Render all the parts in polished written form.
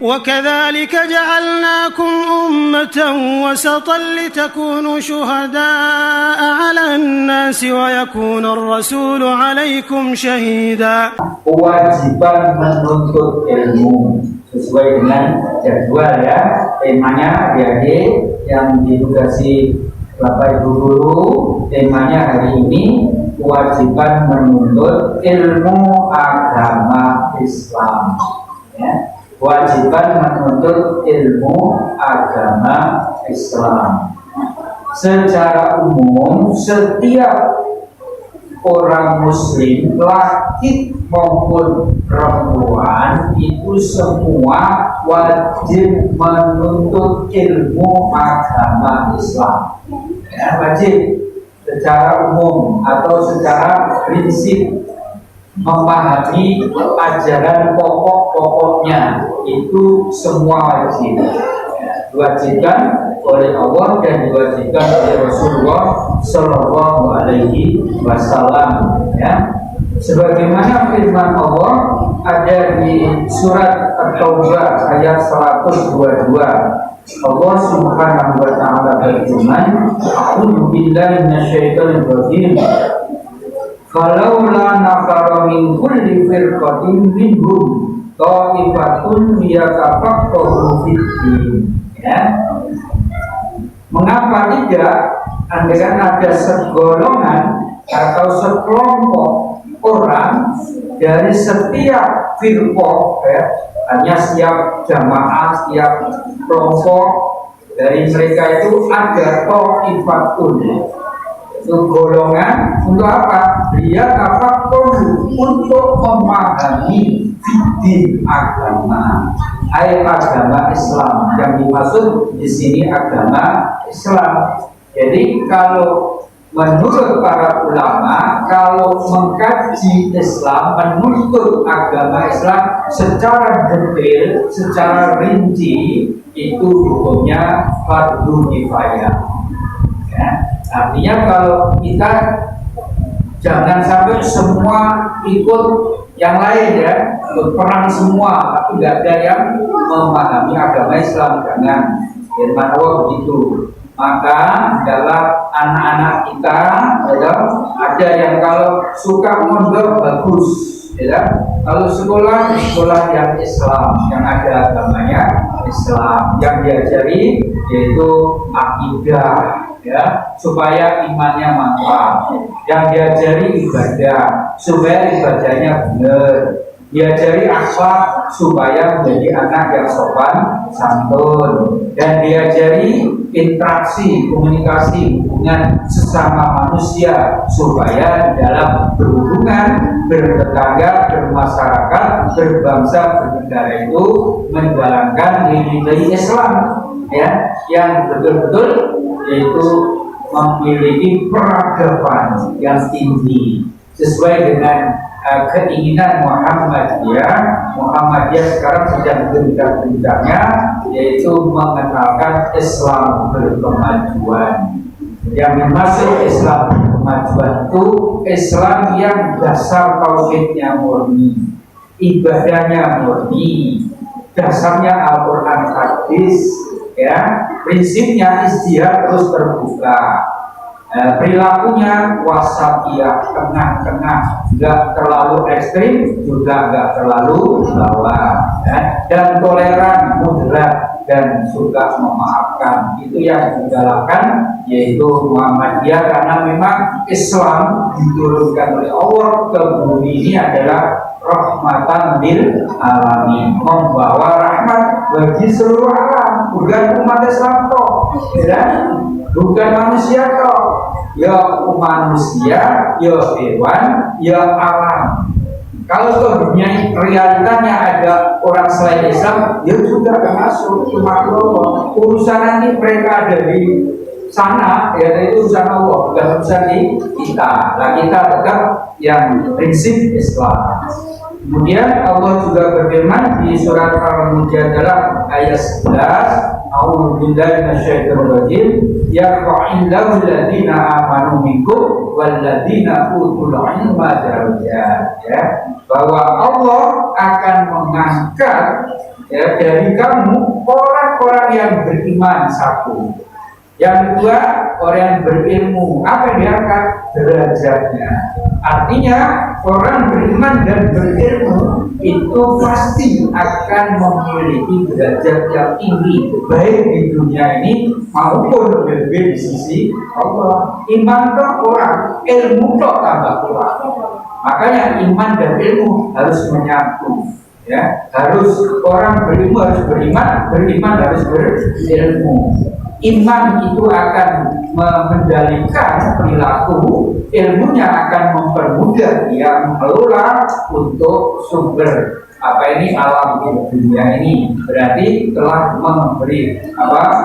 وكذلك جعلناكم أمة وسطا لتكونوا شهداء على الناس ويكون الرسول عليكم شهيدا. Kewajiban menuntut ilmu sesuai dengan jadwal ya, temanya adik-adik yang ditugasi Bapak Ibu Guru, temanya hari ini kewajiban menuntut ilmu agama Islam ya. Kewajiban menuntut ilmu agama Islam. Secara umum setiap orang muslim laki maupun perempuan itu semua wajib menuntut ilmu agama Islam ya, wajib secara umum atau secara prinsip memahami ajaran pokok-pokoknya itu semua wajib diwajibkan oleh Allah dan diwajibkan oleh Rasulullah Shallallahu Alaihi Wasallam ya. Sebagaimana firman Allah ada di surat At-Taubah ayat 122, Allah Subhanahu wa taala berfirman, "A'udzu billahi minasyaitonir rajim. Falaula nafara min kulli firqatin minhum ta'ifatun yatafaqahu fid-din." Ya. Mengapa tidak andaikan ada segolongan atau sekelompok orang dari setiap firqah ya, hanya setiap jamaah, setiap kelompok dari mereka itu ada ta'ifatun, itu golongan untuk apa? Dia tafaqquh untuk memahami fikih agama, agama Islam. Yang dimaksud di sini agama Islam. Jadi kalau menurut para ulama, kalau mengkaji Islam, menuntut agama Islam secara detail, secara rinci, itu hukumnya fardu kifayah. Ya. Artinya kalau kita jangan sampai semua ikut yang lain ya, ikut perang semua, tapi tidak ada yang memahami agama Islam. Jangan, firman Allah begitu. Maka dalam anak-anak kita ya, ada yang kalau suka mondok bagus ya. Kalau sekolah yang Islam, yang ada agamanya Islam, yang diajari yaitu akidah ya, supaya imannya mantap, yang diajari ibadah supaya ibadahnya benar, diajari akhlak supaya menjadi anak yang sopan santun, dan diajari interaksi, komunikasi, hubungan sesama manusia supaya dalam berhubungan, bertetangga, bermasyarakat, berbangsa, bernegara itu menjalankan nilai Islam ya, yang betul-betul yaitu memiliki peradaban yang tinggi sesuai dengan keinginan Muhammadiyah sekarang sedang gencar-gencarnya, yaitu mengenalkan Islam berkemajuan. Yang dimaksud Islam berkemajuan itu Islam yang dasar tauhidnya murni, ibadahnya murni, dasarnya Al-Quran hadis ya, prinsipnya istihad terus terbuka, perilakunya wasatiyah, tengah-tengah, nggak terlalu ekstrim juga nggak terlalu bawah ya, dan toleran, moderat, dan suka memaafkan. Itu yang digalakkan yaitu Muhammadiyah, karena memang Islam diturunkan oleh Allah ke bumi ini adalah rahmatan lil alamin, membawa rahmat bagi seluruh alam, bukan umat Islam toh ya, bukan manusia toh ya, manusia ya, hewan ya, alam. Kalau ke dunia realitanya ada orang selain Islam, ya juga termasuk cuma Allah. Urusan nanti mereka ada di sana, ya itu urusan Allah, bukan urusan di kita. Nah, kita tetap yang prinsip Islam. Kemudian Allah juga berfirman di surat Al-Mujadalah ayat 11, A'udzu billahi minasyaitonir rajim, yarfa'illahu alladziina aamanu minkum walladziina utul 'ilma darajat, ya, bahwa Allah akan mengangkat ya, dari kamu orang-orang yang beriman satu. Yang kedua, orang yang berilmu. Apa yang diangkat? Derajatnya. Artinya, orang beriman dan berilmu itu pasti akan memiliki derajat yang tinggi, baik di dunia ini maupun lebih di sisi Allah. Iman ke orang, ilmu kok tambah kurang. Makanya iman dan ilmu harus menyatu. Ya, harus orang berilmu harus beriman, beriman harus berilmu. Iman itu akan mengendalikan perilaku, ilmunya akan mempermudah dia mengelola untuk sumber alam dunia ini. Berarti telah memberi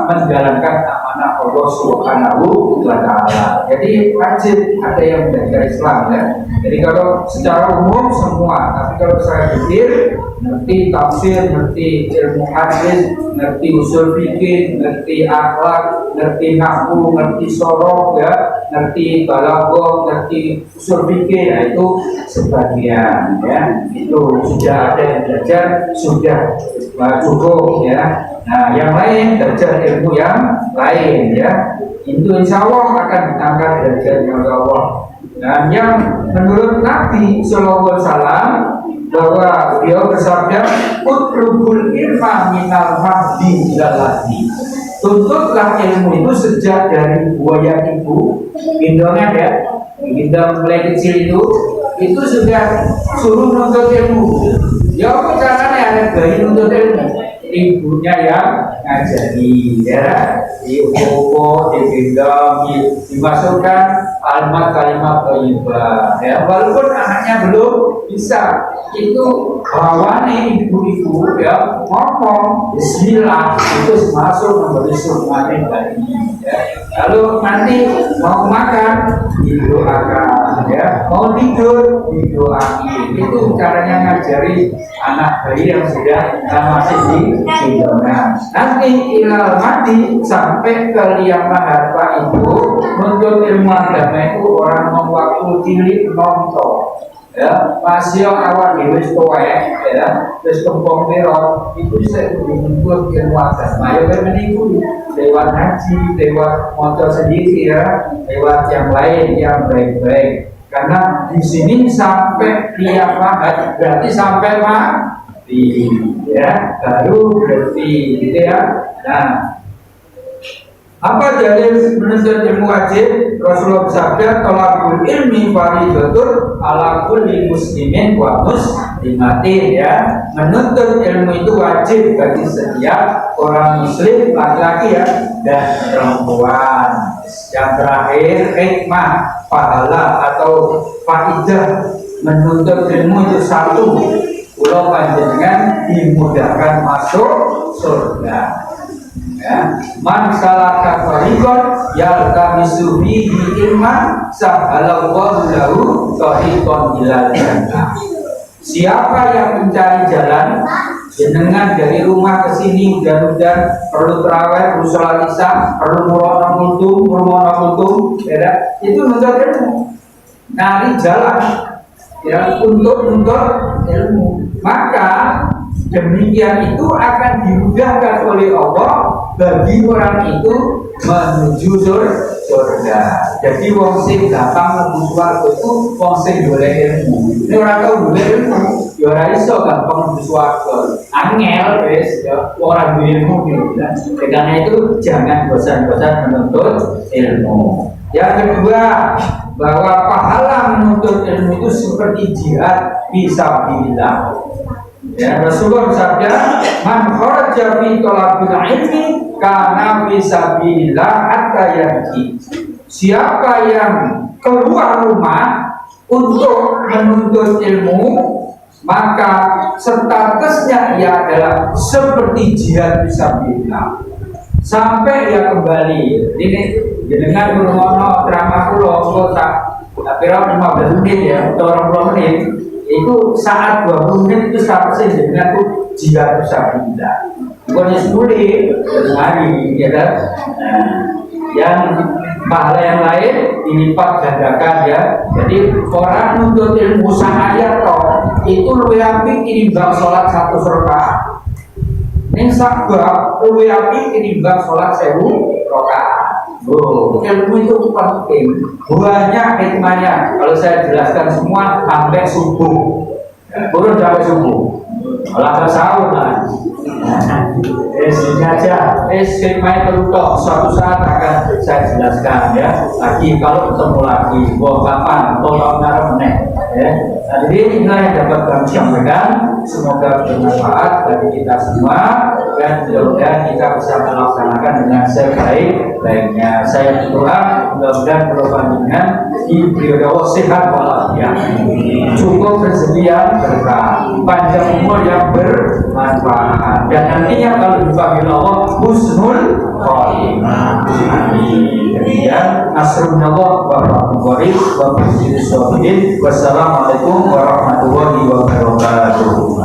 menjalankan amanah Allah Subhanahu wa Ta'ala. Jadi wajib ada yang belajar Islam ya. Jadi kalau secara umum semua, tapi kalau saya pikir ngerti tafsir, ngerti ilmu hadis, ngerti usul fikih, ngerti akhlak, ngerti nahwu, ngerti sorof ya, ngerti balaghah, ngerti usul fikih, ya itu sebagian ya. Itu sudah ada yang belajar, sudah cukup ya. Nah, yang lain belajar ilmu yang lain ya. Itu insya Allah akan diangkat derajatnya oleh Allah. Dan yang menurut Nabi Sallallahu Alaihi Wasallam bahwa beliau bersabda, "Utlubul ilma minal mahdi ilal lahdi." Tuntutlah ilmu itu sejak dari buaya ibu, gendongan ya, gendong mulai kecil itu sudah suruh nuntut ilmu. Ya apa caranya ada bayi nuntut ilmu? Ibunya yang ngajari ya, diukur, digendong, dimasukkan kalimat-kalimat thayyibah ya, walaupun anaknya belum bisa, itu bawane ibu-ibu ya ngomong bismillah, itu masuk memberi sukmane bayi ya. Lalu nanti mau makan didoakan ya, mau tidur didoain. Itu caranya ngajari anak bayi yang sudah masih di gendongan. Nanti ilal mati sampai ke liang harta itu menuntut ilmu agama itu orang waktu cilik nonton ya, masih awal wis tuwek ya, terus kempong merah itu bisa menuntut ilmu agama. Ya meniku lewat haji, lewat motor sendiri ya, lewat yang lain yang baik-baik. Karena di sini sampai liang lahat berarti sampai mati ya, baru berarti gitu ya. Nah, apa dalil menuntut ilmu wajib? Rasulullah bersabda, "Talabul ilmi fardhatun ala kulli muslimin wa muslimatin." Ya, menuntut ilmu itu wajib bagi setiap orang muslim, laki-laki ya, dan perempuan. Yang terakhir, hikmah, pahala atau faidah menuntut ilmu itu satu, pulau panjenengan dimudahkan masuk surga. Ya, man salaka tariqan yaltamisu bihi ilman sahalallahu lahu tariqan ilal jannah. Siapa yang mencari jalan jenengan dari rumah ke sini hujan-hujan, perlu tarawih, perlu sholat isya, perlu murono kultum, ya, itu menuntut ilmu, cari jalan ya untuk menuntut ilmu. Maka demikian itu akan dimudahkan oleh Allah bagi orang itu menuju surga. Jadi wong sing gampang mlebu swarga itu wong sing golek ilmu. Nek ora tau golek ilmu, ya ora iso gampang mlebu swarga. Angel wis ya ora duwe ilmu ya. Karena itu jangan bosan-bosan menuntut ilmu. Yang kedua, bahwa pahala menuntut ilmu itu seperti jihad fisabilillah. Ya, Rasulullah bersabda, "Man kharaja fi talabil ilmi kana fisabilillah hatta yarji." Siapa yang keluar rumah untuk menuntut ilmu, maka statusnya ia adalah seperti jihad fisabilillah sampai ia kembali. Ini jenengan bermono drama kula tak kira 15 menit ya atau 20 menit. Itu saat 20 menit itu statusnya dengan itu jihad fisabilillah. Bukannya sepuluh hari ya kan. Nah, yang pahala yang lain dilipat gandakan ya. Jadi orang nuntut ilmu sahaya toh itu lebih apik tinimbang sholat 1 rakaat. Ning sabab luwih apik tinimbang salat 1000 rakaat. Oh, ilmu itu penting. Banyak hikmahnya. Kalau saya jelaskan semua sampai subuh. Turun sampai subuh. Malah sahur lah. Sengaja. Hikmahnya tertutup. Suatu saat akan saya jelaskan ya. Lagi kalau ketemu lagi. Wah kapan? Tolong ngarep meneh. Ya. Nah, jadi inilah yang dapat kami sampaikan. Semoga bermanfaat bagi kita semua dan mudah-mudahan kita bisa melaksanakan dengan sebaik-baiknya. Saya berdoa mudah-mudahan perpanjangan diberi Allah sehat walafiat, cukup rezeki yang berkah, panjang umur yang bermanfaat, dan nantinya kalau dipanggil Allah husnul khotimah. Demikian nasrullah wa rahmatullahi wa barakatuh. Wassalamualaikum warahmatullahi wabarakatuh.